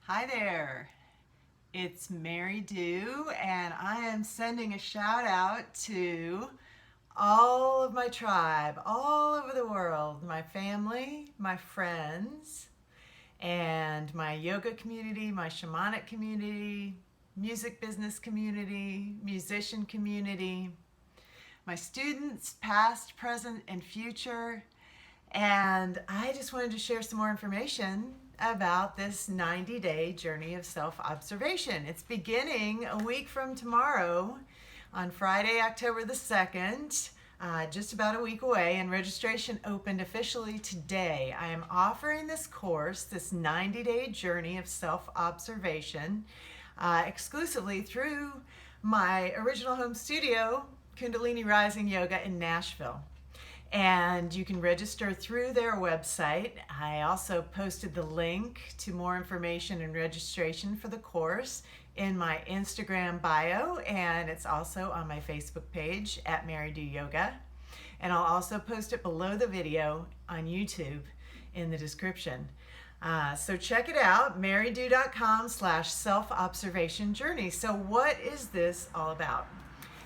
Hi there, it's Mary Dew, and I am sending a shout out to all of my tribe all over the world, my family, my friends, and my yoga community, my shamanic community, music business community, musician community, my students, past, present, and future. And I just wanted to share some more information about this 90-day journey of self-observation. It's beginning a week from tomorrow on Friday, October the 2nd, just about a week away, and registration opened officially today. I am offering this course, this 90-day journey of self-observation, exclusively through my original home studio, Kundalini Rising Yoga in Nashville. And you can register through their website. I also posted the link to more information and registration for the course in my Instagram bio, and it's also on my Facebook page at Mary Dew Yoga. And I'll also post it below the video on YouTube in the description. So check it out, marydew.com/self-observation journey. So what is this all about?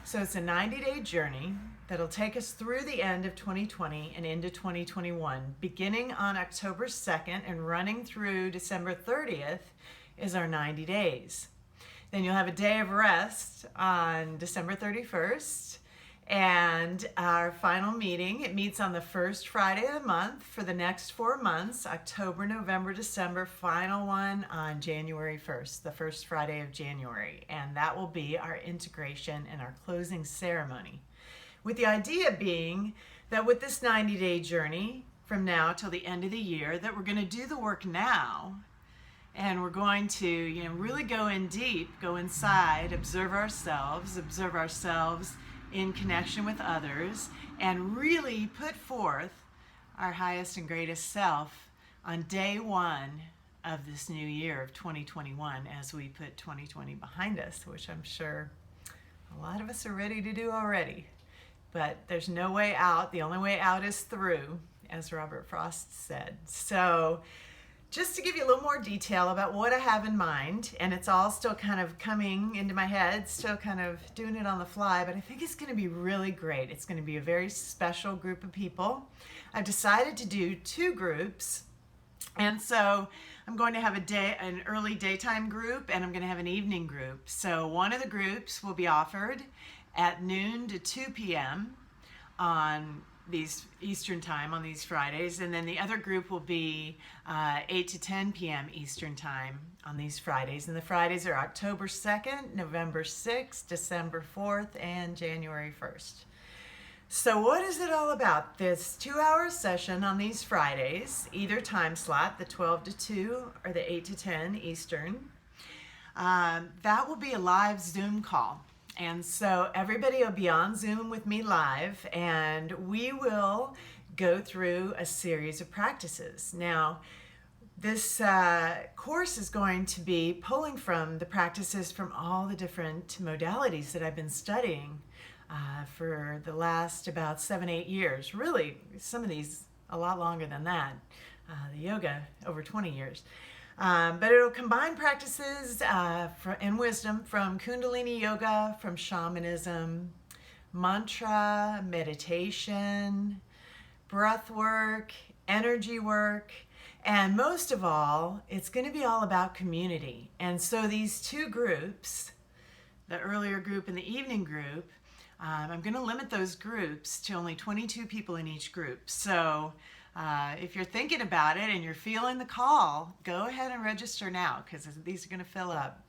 So it's a 90-day journey that'll take us through the end of 2020 and into 2021. Beginning on October 2nd and running through December 30th is our 90 days. Then you'll have a day of rest on December 31st. And our final meeting, it meets on the first Friday of the month for the next 4 months, October, November, December, final one on January 1st, the first Friday of January. And that will be our integration and our closing ceremony. With the idea being that with this 90-day journey from now till the end of the year, that we're going to do the work now, and we're going to really go in deep, go inside, observe ourselves in connection with others, and really put forth our highest and greatest self on day one of this new year of 2021 as we put 2020 behind us, which I'm sure a lot of us are ready to do already. But there's no way out. The only way out is through, as Robert Frost said. So just to give you a little more detail about what I have in mind, and it's all still kind of coming into my head, still kind of doing it on the fly, but I think it's going to be really great. It's going to be a very special group of people. I've decided to do 2 groups, and so I'm going to have an early daytime group, and I'm going to have an evening group. So one of the groups will be offered at noon to 2 p.m. on these Eastern time on these Fridays, and then the other group will be 8 to 10 p.m. Eastern time on these Fridays. And the Fridays are October 2nd, November 6th, December 4th, and January 1st. So what is it all about? This 2-hour session on these Fridays, either time slot, the 12 to 2 or the 8 to 10 Eastern, that will be a live Zoom call. And so everybody will be on Zoom with me live, and we will go through a series of practices. Now, this course is going to be pulling from the practices from all the different modalities that I've been studying for the last about 7-8 years. Really, some of these a lot longer than that. The yoga, over 20 years. But it'll combine practices and wisdom from Kundalini Yoga, from shamanism, mantra, meditation, breath work, energy work, and most of all, it's going to be all about community. And so these 2 groups, the earlier group and the evening group, I'm going to limit those groups to only 22 people in each group. So if you're thinking about it and you're feeling the call, go ahead and register now, because these are going to fill up.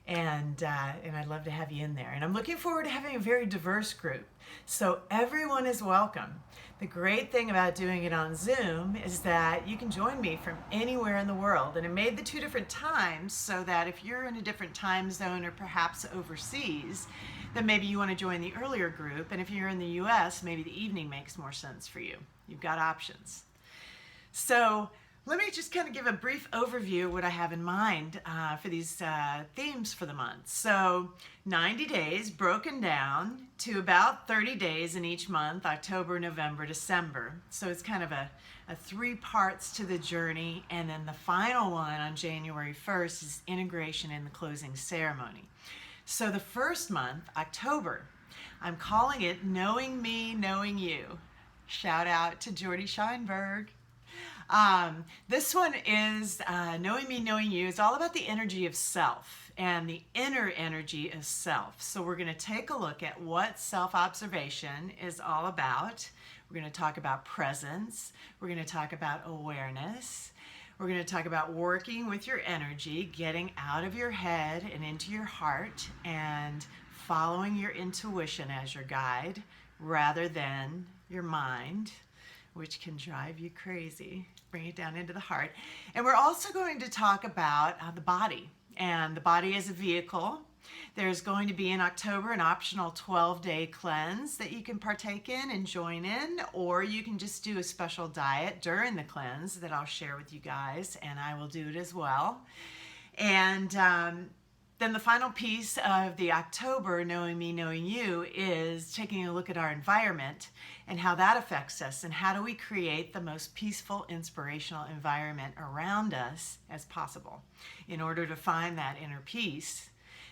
And I'd love to have you in there. And I'm looking forward to having a very diverse group. So everyone is welcome. The great thing about doing it on Zoom is that you can join me from anywhere in the world. And I made the 2 different times so that if you're in a different time zone or perhaps overseas, then maybe you want to join the earlier group. And if you're in the US, maybe the evening makes more sense for you. You've got options. So Let me just kind of give a brief overview of what I have in mind for these themes for the month. So 90 days broken down to about 30 days in each month, October, November, December. So it's kind of a 3 parts to the journey. And then the final one on January 1st is integration in the closing ceremony. So the first month, October, I'm calling it Knowing Me, Knowing You. Shout out to Jordy Scheinberg. This one is Knowing Me, Knowing You. It's all about the energy of self and the inner energy of self. So we're going to take a look at what self-observation is all about. We're going to talk about presence. We're going to talk about awareness. We're going to talk about working with your energy, getting out of your head and into your heart, and following your intuition as your guide rather than your mind, which can drive you crazy. Bring it down into the heart. And we're also going to talk about the body, and the body as a vehicle. There's going to be in October an optional 12-day cleanse that you can partake in and join in, or you can just do a special diet during the cleanse that I'll share with you guys, and I will do it as well. And then the final piece of the October Knowing Me, Knowing You is taking a look at our environment and how that affects us, and how do we create the most peaceful, inspirational environment around us as possible in order to find that inner peace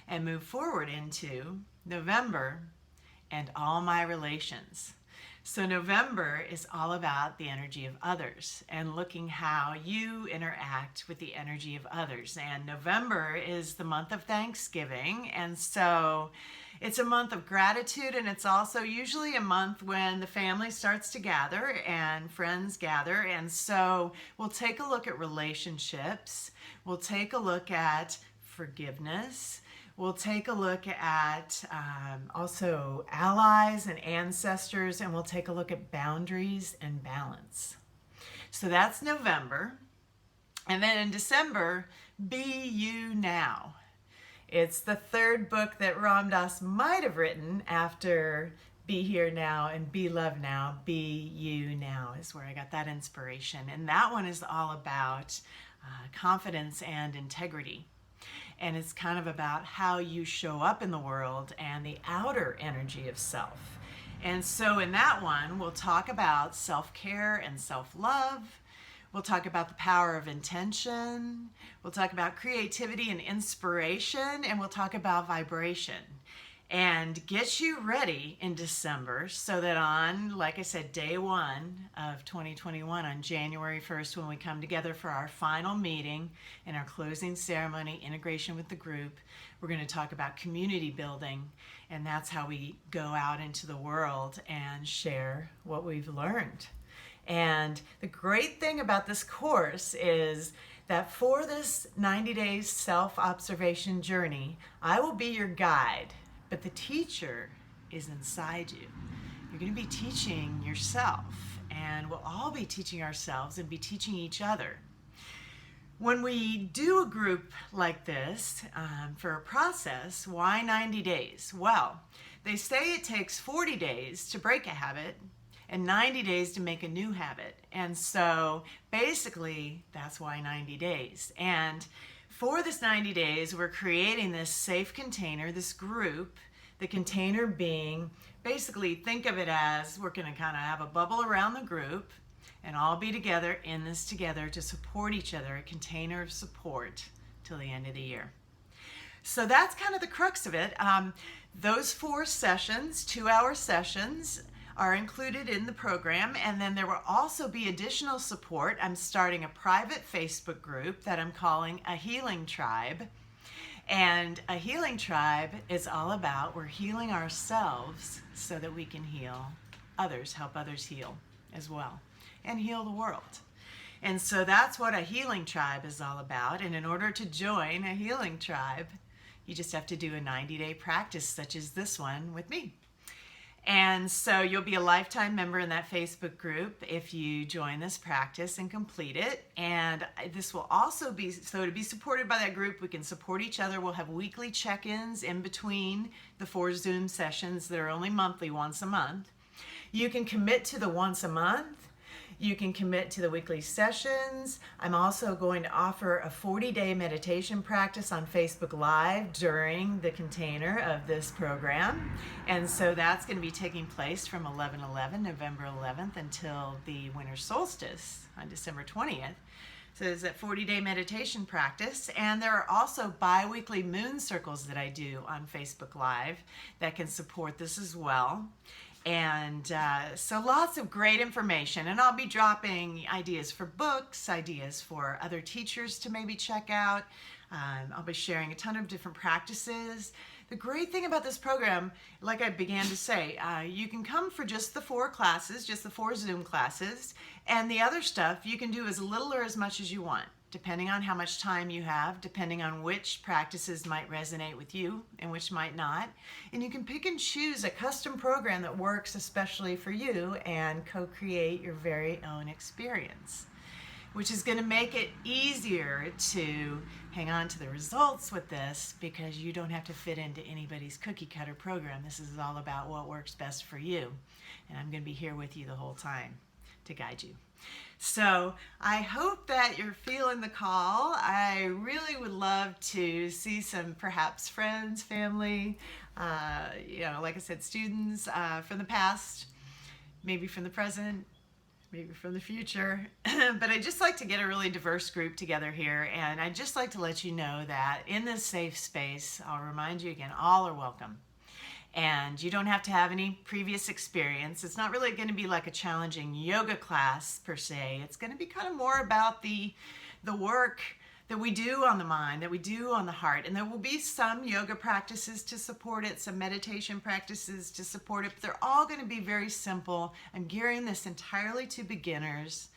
and move forward into November and all my relations. So November is all about the energy of others and looking how you interact with the energy of others. And November is the month of Thanksgiving, and so it's a month of gratitude, and it's also usually a month when the family starts to gather and friends gather. And so we'll take a look at relationships, we'll take a look at forgiveness, we'll take a look at also allies and ancestors, and we'll take a look at boundaries and balance. So that's November. And then in December, Be You Now. It's the third book that Ram Dass might have written after Be Here Now and Be Love Now. Be You Now is where I got that inspiration. And that one is all about confidence and integrity. And it's kind of about how you show up in the world and the outer energy of self. And so in that one, we'll talk about self-care and self-love. We'll talk about the power of intention. We'll talk about creativity and inspiration. And we'll talk about vibration. And get you ready in December so that on, like I said, day 1 of 2021, on January 1st, when we come together for our final meeting and our closing ceremony, integration with the group, we're going to talk about community building, and that's how we go out into the world and share what we've learned. And the great thing about this course is that for this 90 days self-observation journey, I will be your guide. But the teacher is inside you. You're going to be teaching yourself, and we'll all be teaching ourselves and be teaching each other. When we do a group like this for a process, why 90 days? Well, they say it takes 40 days to break a habit and 90 days to make a new habit. And so basically, that's why 90 days. And for this 90 days, we're creating this safe container, this group, the container being, basically think of it as we're going to kind of have a bubble around the group and all be together in this together to support each other, a container of support till the end of the year. So that's kind of the crux of it. Those 4 sessions, 2-hour sessions, are included in the program, and then there will also be additional support. I'm starting a private Facebook group that I'm calling A Healing Tribe, and A Healing Tribe is all about we're healing ourselves so that we can heal others, help others heal as well, and heal the world. And so that's what A Healing Tribe is all about. And in order to join A Healing Tribe, you just have to do a 90-day practice such as this one with me. And so you'll be a lifetime member in that Facebook group if you join this practice and complete it. And this will also be, so to be supported by that group, we can support each other. We'll have weekly check-ins in between the 4 Zoom sessions that are only monthly, once a month. You can commit to the once a month. You can commit to the weekly sessions. I'm also going to offer a 40-day meditation practice on Facebook Live during the container of this program. And so that's going to be taking place from 11/11, November 11th, until the winter solstice on December 20th. So it's a 40-day meditation practice, and there are also bi-weekly moon circles that I do on Facebook Live that can support this as well. And so lots of great information, and I'll be dropping ideas for books, ideas for other teachers to maybe check out. I'll be sharing a ton of different practices. The great thing about this program, like I began to say, you can come for just the 4 classes, just the 4 Zoom classes, and the other stuff you can do as little or as much as you want, depending on how much time you have, depending on which practices might resonate with you and which might not. And you can pick and choose a custom program that works especially for you and co-create your very own experience, which is going to make it easier to hang on to the results with this, because you don't have to fit into anybody's cookie cutter program. This is all about what works best for you. And I'm going to be here with you the whole time to guide you. So I hope that you're feeling the call. I really would love to see some perhaps friends, family, like I said, students from the past, maybe from the present, maybe from the future. But I'd just like to get a really diverse group together here. And I'd just like to let you know that in this safe space, I'll remind you again, all are welcome. And you don't have to have any previous experience. It's not really going to be like a challenging yoga class per se. It's going to be kind of more about the work that we do on the mind, that we do on the heart. And there will be some yoga practices to support it, some meditation practices to support it, but they're all going to be very simple. I'm gearing this entirely to beginners.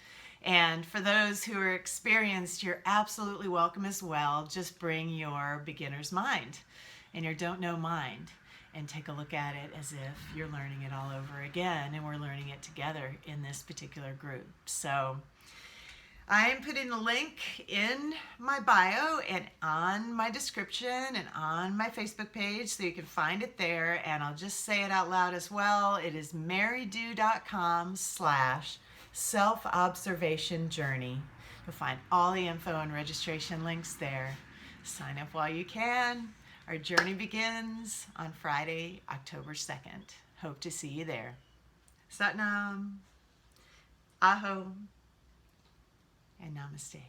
And for those who are experienced, you're absolutely welcome as well. Just bring your beginner's mind and your don't know mind, and take a look at it as if you're learning it all over again, and we're learning it together in this particular group. So I am putting the link in my bio and on my description and on my Facebook page, so you can find it there. And I'll just say it out loud as well. It is marydew.com/self-observation journey. You'll find all the info and registration links there. Sign up while you can. Our journey begins on Friday, October 2nd. Hope to see you there. Satnam, Aho, and Namaste.